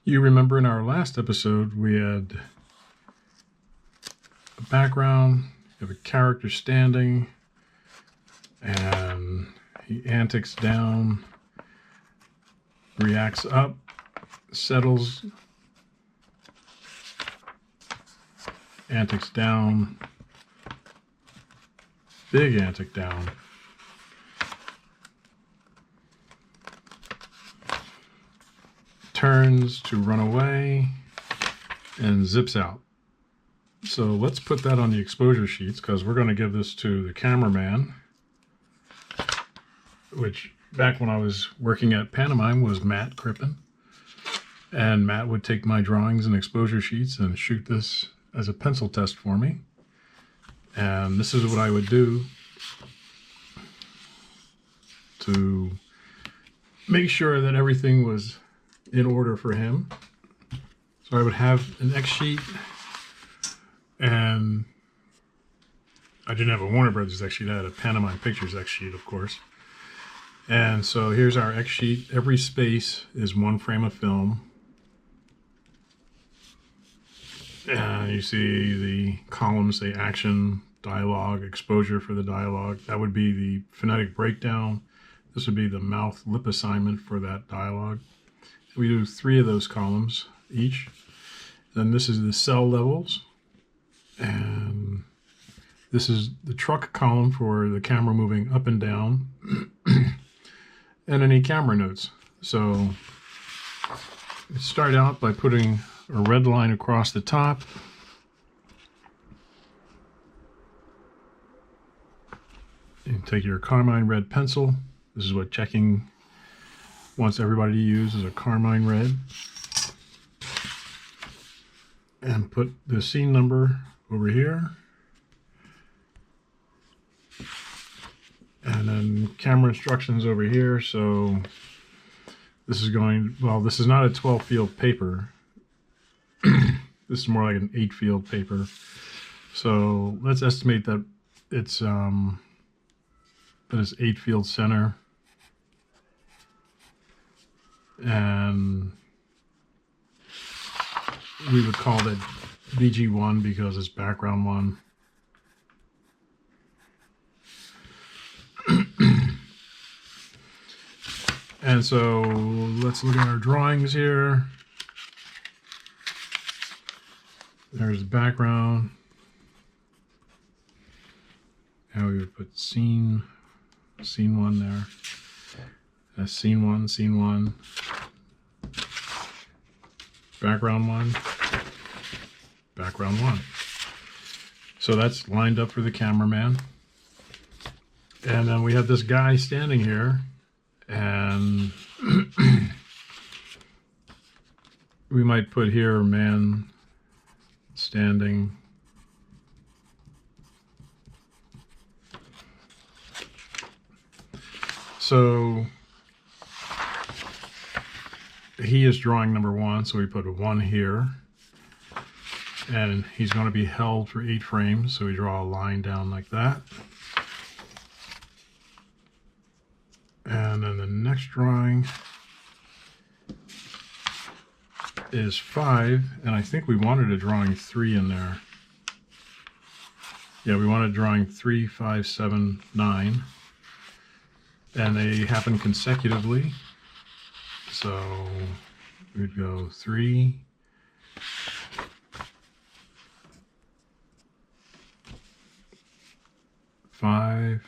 You remember in our last episode we had a background, you have a character standing, and he antics down, reacts up, settles, antics down, big antic down. Turns to run away and zips out. So let's put that on the exposure sheets because we're going to give this to the cameraman, which back when I was working at Pantomime was Matt Crippen. And Matt would take my drawings and exposure sheets and shoot this as a pencil test for me. And this is what I would do to make sure that everything was in order for him. So I would have an X sheet, and I didn't have a Warner Brothers X sheet, I had a Pantomime Pictures X sheet, of course. And so here's our X sheet. Every space is one frame of film. And you see the columns say action, dialogue, exposure for the dialogue. That would be the phonetic breakdown. This would be the mouth lip assignment for that dialogue. We do 3 of those columns each. Then this is the cell levels. And this is the truck column for the camera moving up and down. And any camera notes. So start out by putting a red line across the top. You take your carmine red pencil. This is what checking wants everybody to use, is a carmine red. And put the scene number over here. And then camera instructions over here. So this is going, well, this is not a 12 field paper. This is more like an 8 field paper. So let's estimate that it's that is 8 field center. And we would call that BG1 because it's background 1. And so let's look at our drawings here. There's the background. And we would put scene 1 there. That's scene 1. Background 1. Background 1. So that's lined up for the cameraman. And then we have this guy standing here, and we might put here man standing. So he is drawing number 1, so we put a 1 here. And he's going to be held for 8 frames, so we draw a line down like that. And then the next drawing is 5, and I think we wanted a drawing 3 in there. Yeah, we wanted drawing 3, 5, 7, 9. And they happen consecutively. So we'd go 3, 5,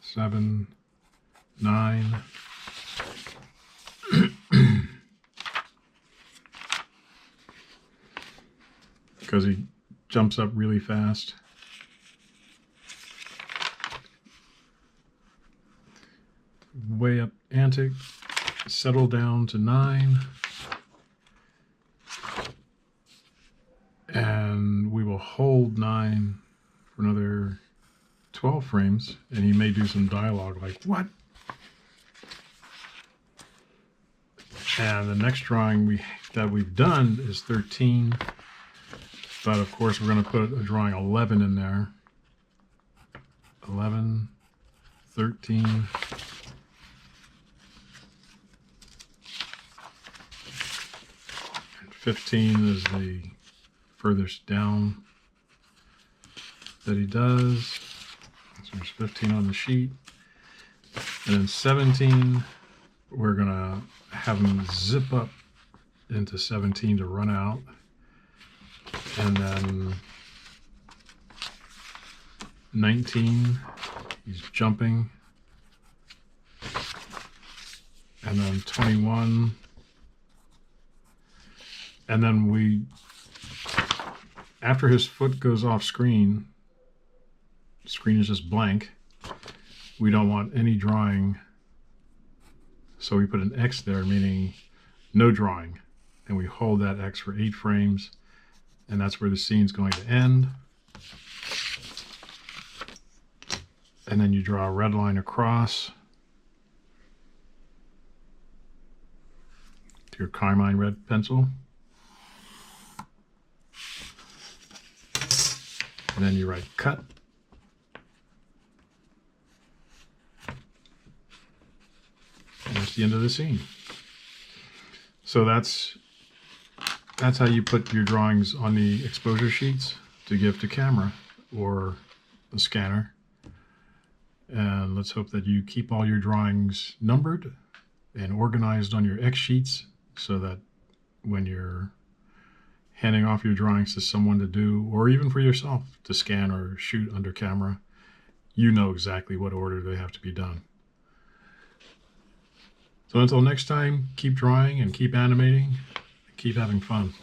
7, 9. Because he jumps up really fast. Way up antic, settle down to 9. And we will hold 9 for another 12 frames, and he may do some dialogue like, "What?" And the next drawing that we've done is 13, but of course we're going to put a drawing 11 in there. 11, 13. 15 is the furthest down that he does. So there's 15 on the sheet. And then 17, we're going to have him zip up into 17 to run out. And then 19, he's jumping. And then 21. And then after his foot goes off screen, the screen is just blank. We don't want any drawing. So we put an X there, meaning no drawing. And we hold that X for 8 frames. And that's where the scene's going to end. And then you draw a red line across to your carmine red pencil. And then you write cut. And that's the end of the scene. So that's how you put your drawings on the exposure sheets to give to camera or the scanner. And let's hope that you keep all your drawings numbered and organized on your X sheets so that when you're handing off your drawings to someone to do, or even for yourself to scan or shoot under camera, you know exactly what order they have to be done. So until next time, keep drawing and keep animating, and keep having fun.